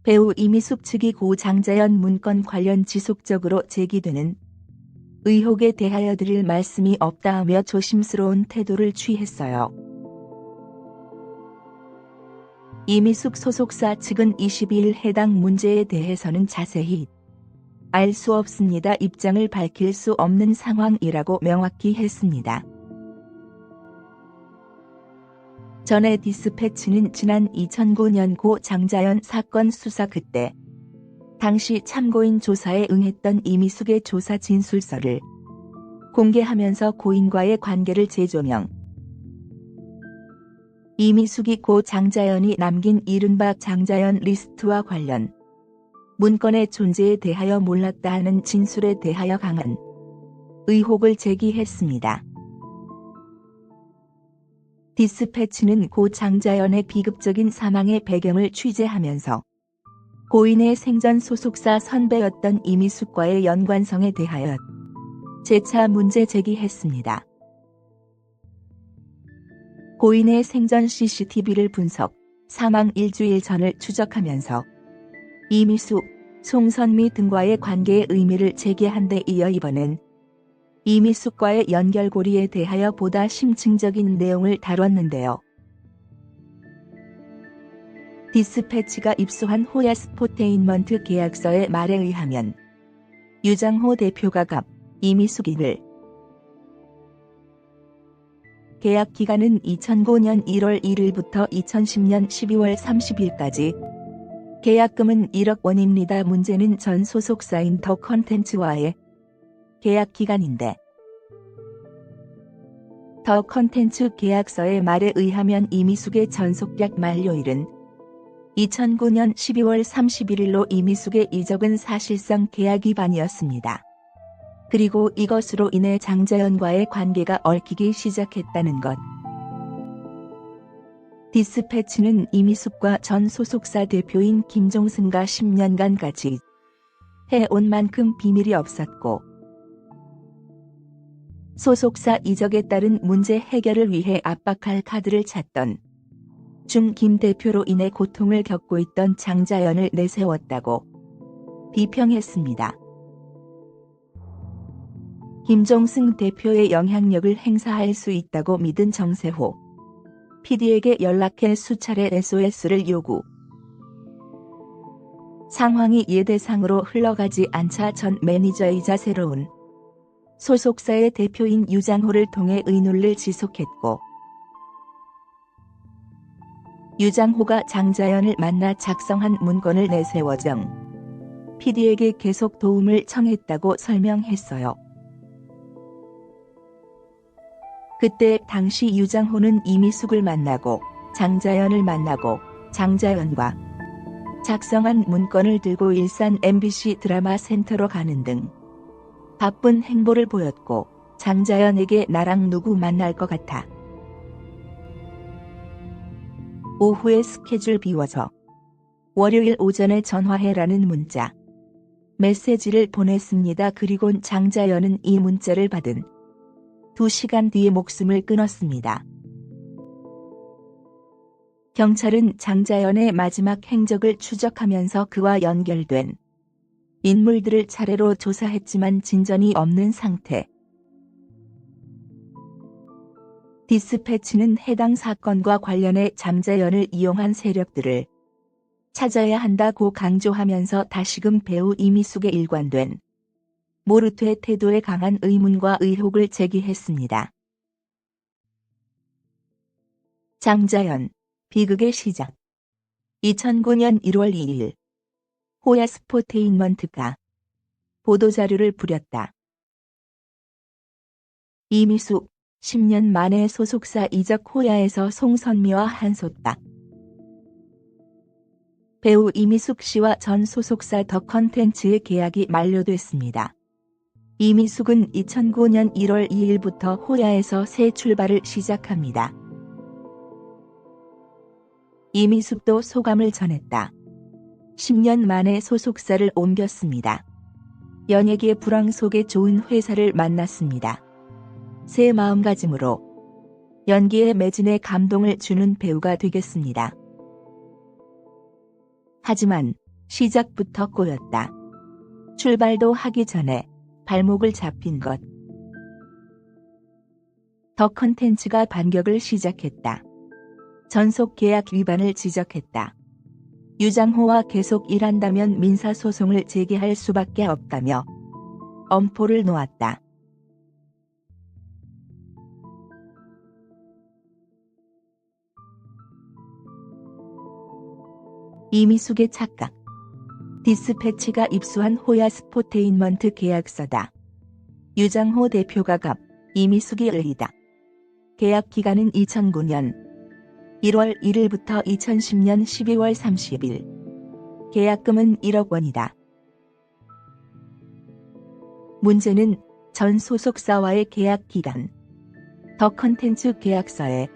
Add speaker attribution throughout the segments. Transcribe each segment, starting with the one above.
Speaker 1: 배우 이미숙 측이 고 장자연 문건 관련 지속적으로 제기되는 의혹에 대하여 드릴 말씀이 없다하며 조심스러운 태도를 취했어요. 이미숙 소속사 측은 22일 해당 문제에 대해서는 자세히 알 수 없습니다. 입장을 밝힐 수 없는 상황이라고 명확히 했습니다. 전에 디스패치는 지난 2009년 고 장자연 사건 수사 그때 당시 참고인 조사에 응했던 이미숙의 조사 진술서를 공개하면서 고인과의 관계를 재조명. 이미숙이 고 장자연이 남긴 이른바 장자연 리스트와 관련 문건의 존재에 대하여 몰랐다 하는 진술에 대하여 강한 의혹을 제기했습니다. 디스패치는 고 장자연의 비극적인 사망의 배경을 취재하면서 고인의 생전 소속사 선배였던 이미숙과의 연관성에 대하여 재차 문제 제기했습니다. 고인의 생전 CCTV를 분석, 사망 일주일 전을 추적하면서 이미숙, 송선미 등과의 관계의 의미를 제기한 데 이어 이번엔 이미숙과의 연결고리에 대하여 보다 심층적인 내용을 다뤘는데요. 디스패치가 입수한 호야스포테인먼트 계약서의 말에 의하면 유장호 대표가 갑 이미숙이를 계약 기간은 2009년 1월 1일부터 2010년 12월 30일까지 계약금은 1억 원입니다. 문제는 전 소속사인 더 컨텐츠와의 계약 기간인데 더 컨텐츠 계약서의 말에 의하면 이미숙의 전속계약 만료일은 2009년 12월 31일로 이미숙의 이적은 사실상 계약 위반이었습니다. 그리고 이것으로 인해 장자연과의 관계가 얽히기 시작했다는 것. 디스패치는 이미숙과 전 소속사 대표인 김종승과 10년간 같이 해온 만큼 비밀이 없었고 소속사 이적에 따른 문제 해결을 위해 압박할 카드를 찾던 중 김 대표로 인해 고통을 겪고 있던 장자연을 내세웠다고 비평했습니다. 김종승 대표의 영향력을 행사할 수 있다고 믿은 정세호 PD에게 연락해 수차례 SOS를 요구. 상황이 예대상으로 흘러가지 않자 전 매니저이자 새로운 소속사의 대표인 유장호를 통해 의논을 지속했고 유장호가 장자연을 만나 작성한 문건을 내세워 정 PD에게 계속 도움을 청했다고 설명했어요. 그때 당시 유장호는 이미숙을 만나고 장자연을 만나고 장자연과 작성한 문건을 들고 일산 MBC 드라마 센터로 가는 등 바쁜 행보를 보였고 장자연에게 나랑 누구 만날 것 같아. 오후에 스케줄 비워서 월요일 오전에 전화해라는 문자, 메시지를 보냈습니다. 그리곤 장자연은 이 문자를 받은 2시간 뒤에 목숨을 끊었습니다. 경찰은 장자연의 마지막 행적을 추적하면서 그와 연결된 인물들을 차례로 조사했지만 진전이 없는 상태. 디스패치는 해당 사건과 관련해 장자연을 이용한 세력들을 찾아야 한다고 강조하면서 다시금 배우 이미숙의 일관된 모르퇴 태도에 강한 의문과 의혹을 제기했습니다. 장자연, 비극의 시작. 2009년 1월 2일 호야스포테인먼트가 보도자료를 뿌렸다. 이미숙, 10년 만에 소속사 이적 호야에서 송선미와 한솥밥. 배우 이미숙 씨와 전 소속사 더 컨텐츠의 계약이 만료됐습니다. 이미숙은 2009년 1월 2일부터 호야에서 새 출발을 시작합니다. 이미숙도 소감을 전했다. 10년 만에 소속사를 옮겼습니다. 연예계 불황 속에 좋은 회사를 만났습니다. 새 마음가짐으로 연기에 매진해 감동을 주는 배우가 되겠습니다. 하지만 시작부터 꼬였다. 출발도 하기 전에 발목을 잡힌 것. 더 컨텐츠가 반격을 시작했다. 전속 계약 위반을 지적했다. 유장호와 계속 일한다면 민사소송을 제기할 수밖에 없다며 엄포를 놓았다. 이미숙의 착각. 디스패치가 입수한 호야 스포테인먼트 계약서다. 유장호 대표가 갑, 이미숙이 을이다. 계약 기간은 2009년 1월 1일부터 2010년 12월 30일. 계약금은 1억 원이다. 문제는 전 소속사와의 계약 기간. 더 컨텐츠 계약서에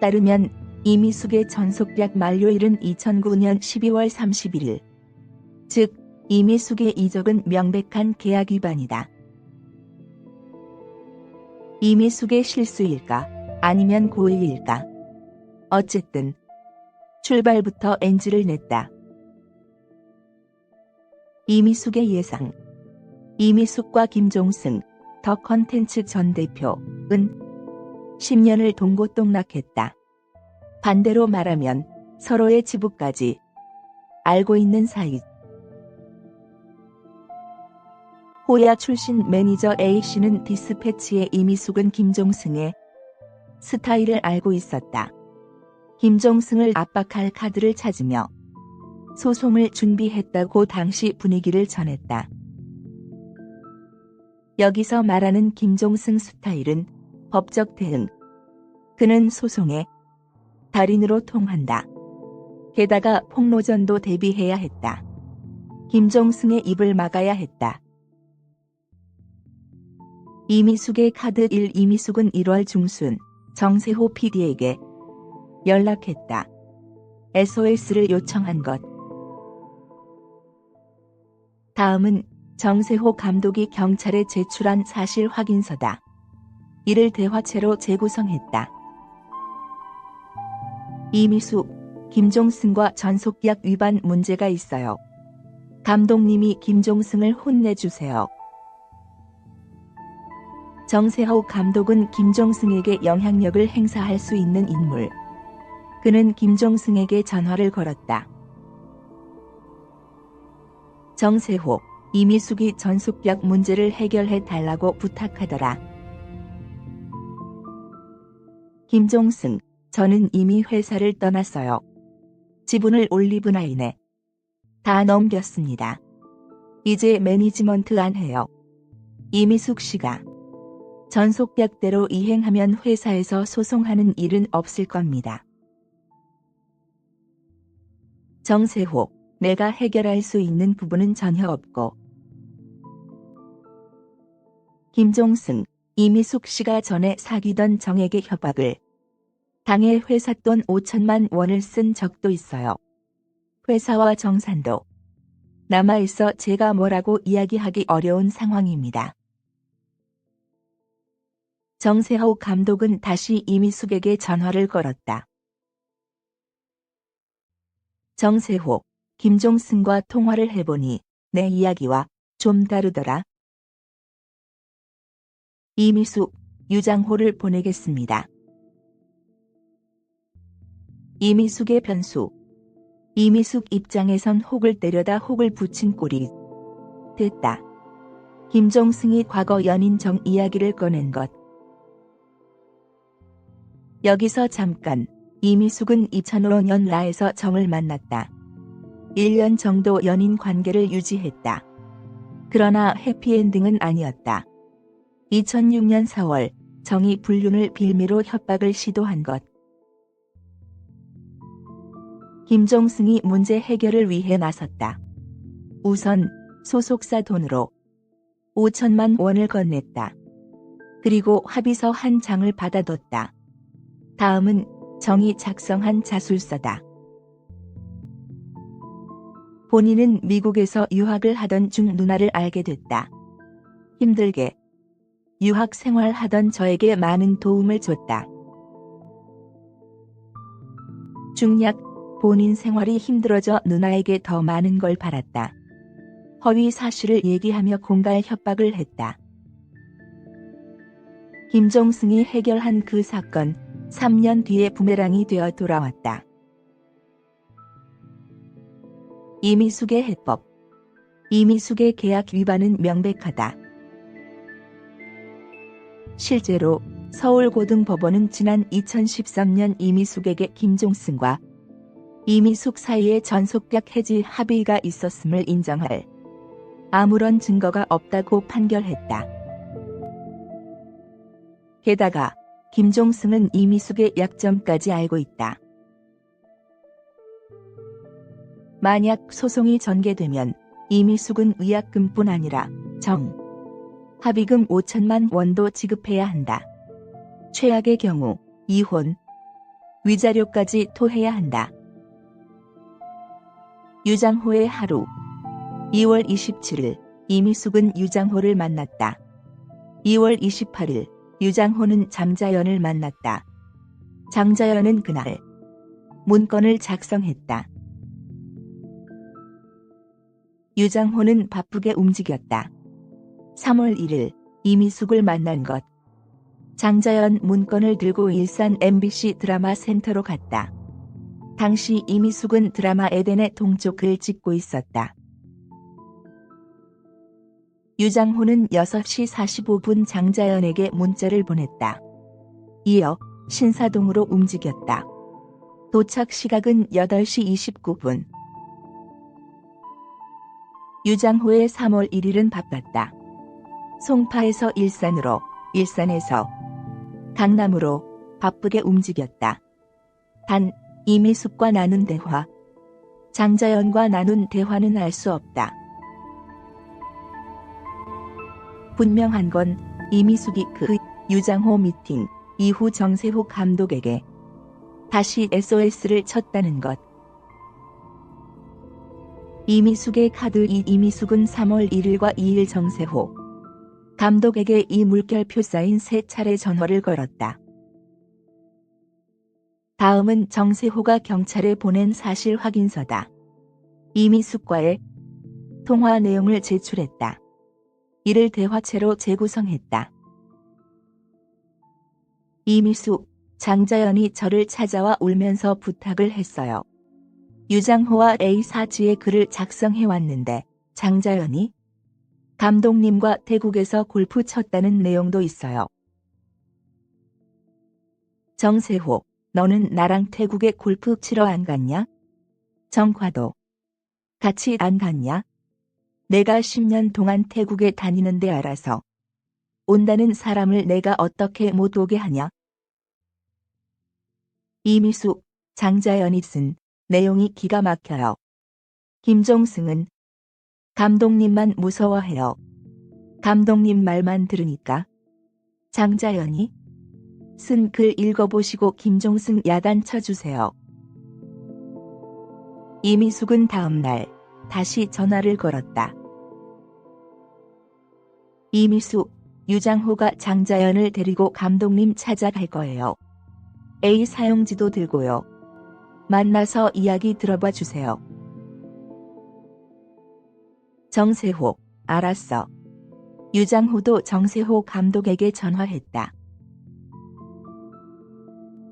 Speaker 1: 따르면 이미숙의 전속계약 만료일은 2009년 12월 31일. 즉, 이미숙의 이적은 명백한 계약 위반이다. 이미숙의 실수일까? 아니면 고의일까? 어쨌든 출발부터 NG를 냈다. 이미숙의 예상. 이미숙과 김종승, 더 컨텐츠 전 대표는 10년을 동고동락했다. 반대로 말하면 서로의 지부까지 알고 있는 사이. 호야 출신 매니저 A씨는 디스패치의 이미숙은 김종승의 스타일을 알고 있었다. 김종승을 압박할 카드를 찾으며 소송을 준비했다고 당시 분위기를 전했다. 여기서 말하는 김종승 스타일은 법적 대응. 그는 소송의 달인으로 통한다. 게다가 폭로전도 대비해야 했다. 김종승의 입을 막아야 했다. 이미숙의 카드 1. 이미숙은 1월 중순 정세호 PD에게 연락했다. SOS를 요청한 것. 다음은 정세호 감독이 경찰에 제출한 사실 확인서다. 이를 대화체로 재구성했다. 이미숙, 김종승과 전속계약 위반 문제가 있어요. 감독님이 김종승을 혼내주세요. 정세호 감독은 김종승에게 영향력을 행사할 수 있는 인물. 그는 김종승에게 전화를 걸었다. 정세호, 이미숙이 전속계약 문제를 해결해 달라고 부탁하더라. 김종승, 저는 이미 회사를 떠났어요. 지분을 올리브나인에 다 넘겼습니다. 이제 매니지먼트 안 해요. 이미숙 씨가 전속계약대로 이행하면 회사에서 소송하는 일은 없을 겁니다. 정세호, 내가 해결할 수 있는 부분은 전혀 없고. 김종승, 이미숙 씨가 전에 사귀던 정에게 협박을 당해 회사 돈 5천만 원을 쓴 적도 있어요. 회사와 정산도 남아있어 제가 뭐라고 이야기하기 어려운 상황입니다. 정세호 감독은 다시 이미숙에게 전화를 걸었다. 정세호, 김종승과 통화를 해보니 내 이야기와 좀 다르더라. 이미숙, 유장호를 보내겠습니다. 이미숙의 변수. 이미숙 입장에선 혹을 때려다 혹을 붙인 꼴이 됐다. 김종승이 과거 연인 정 이야기를 꺼낸 것. 여기서 잠깐, 이미숙은 2005년 라에서 정을 만났다. 1년 정도 연인 관계를 유지했다. 그러나 해피엔딩은 아니었다. 2006년 4월, 정이 불륜을 빌미로 협박을 시도한 것. 김종승이 문제 해결을 위해 나섰다. 우선 소속사 돈으로 5천만 원을 건넸다. 그리고 합의서 한 장을 받아뒀다. 다음은 정이 작성한 자술서다. 본인은 미국에서 유학을 하던 중 누나를 알게 됐다. 힘들게 유학 생활하던 저에게 많은 도움을 줬다. 중략, 본인 생활이 힘들어져 누나에게 더 많은 걸 바랐다. 허위 사실을 얘기하며 공갈 협박을 했다. 김종승이 해결한 그 사건, 3년 뒤에 부메랑이 되어 돌아왔다. 이미숙의 해법. 이미숙의 계약 위반은 명백하다. 실제로 서울고등법원은 지난 2013년 이미숙에게 김종승과 이미숙 사이에 전속계약 해지 합의가 있었음을 인정할 아무런 증거가 없다고 판결했다. 게다가 김종승은 이미숙의 약점까지 알고 있다. 만약 소송이 전개되면 이미숙은 위약금뿐 아니라 합의금 5천만 원도 지급해야 한다. 최악의 경우 이혼, 위자료까지 토해야 한다. 유장호의 하루. 2월 27일 이미숙은 유장호를 만났다. 2월 28일 유장호는 장자연을 만났다. 장자연은 그날 문건을 작성했다. 유장호는 바쁘게 움직였다. 3월 1일 이미숙을 만난 것. 장자연 문건을 들고 일산 MBC 드라마 센터로 갔다. 당시 이미숙은 드라마 에덴의 동쪽을 찍고 있었다. 유장호는 6시 45분 장자연에게 문자를 보냈다. 이어 신사동으로 움직였다. 도착 시각은 8시 29분. 유장호의 3월 1일은 바빴다. 송파에서 일산으로, 일산에서 강남으로 바쁘게 움직였다. 단 이미숙과 나눈 대화, 장자연과 나눈 대화는 알 수 없다. 분명한 건 이미숙이 그 유장호 미팅 이후 정세호 감독에게 다시 SOS를 쳤다는 것. 이미숙의 카드. 이미숙은 3월 1일과 2일 정세호 감독에게 이 물결표 쌓인 3차례 전화를 걸었다. 다음은 정세호가 경찰에 보낸 사실 확인서다. 이미숙과의 통화 내용을 제출했다. 이를 대화체로 재구성했다. 이미숙, 장자연이 저를 찾아와 울면서 부탁을 했어요. 유장호와 A사지의 글을 작성해왔는데 장자연이 감독님과 태국에서 골프 쳤다는 내용도 있어요. 정세호, 너는 나랑 태국에 골프 치러 안 갔냐? 정과도, 같이 안 갔냐? 내가 10년 동안 태국에 다니는데 알아서 온다는 사람을 내가 어떻게 못 오게 하냐? 이미숙, 장자연이 쓴 내용이 기가 막혀요. 김종승은 감독님만 무서워해요. 감독님 말만 들으니까. 장자연이 쓴 글 읽어보시고 김종승 야단 쳐주세요. 이미숙은 다음 날 다시 전화를 걸었다. 이미숙, 유장호가 장자연을 데리고 감독님 찾아갈 거예요. A 사용지도 들고요. 만나서 이야기 들어봐 주세요. 정세호, 알았어. 유장호도 정세호 감독에게 전화했다.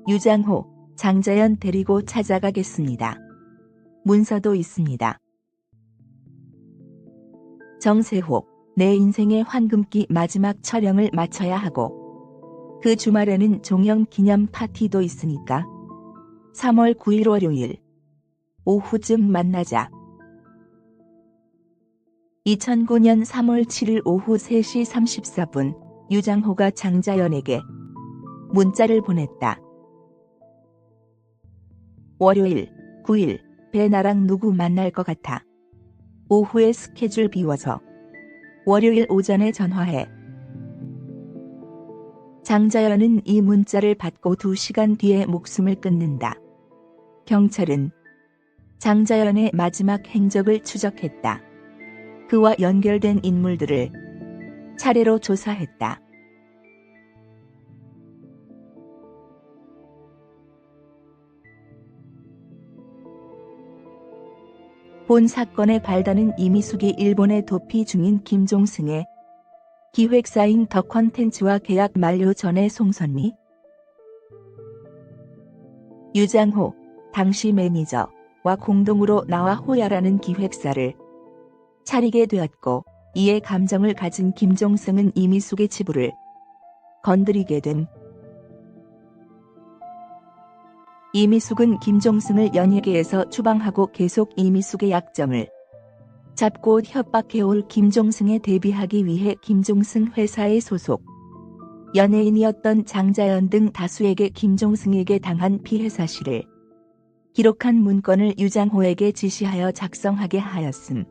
Speaker 1: 유장호, 장자연 데리고 찾아가겠습니다. 문서도 있습니다. 정세호, 내 인생의 황금기 마지막 촬영을 마쳐야 하고 그 주말에는 종영 기념 파티도 있으니까 3월 9일 월요일 오후쯤 만나자. 2009년 3월 7일 오후 3시 34분 유장호가 장자연에게 문자를 보냈다. 월요일 9일 배 나랑 누구 만날 것 같아. 오후에 스케줄 비워서 월요일 오전에 전화해. 장자연은 이 문자를 받고 2시간 뒤에 목숨을 끊는다. 경찰은 장자연의 마지막 행적을 추적했다. 그와 연결된 인물들을 차례로 조사했다. 본 사건의 발단은 이미숙이 일본에 도피 중인 김종승의 기획사인 더 컨텐츠와 계약 만료 전에 송선미, 유장호, 당시 매니저와 공동으로 나와 호야라는 기획사를 차리게 되었고, 이에 감정을 가진 김종승은 이미숙의 치부를 건드리게 됨. 이미숙은 김종승을 연예계에서 추방하고 계속 이미숙의 약점을 잡고 협박해올 김종승에 대비하기 위해 김종승 회사의 소속 연예인이었던 장자연 등 다수에게 김종승에게 당한 피해 사실을 기록한 문건을 유장호에게 지시하여 작성하게 하였음.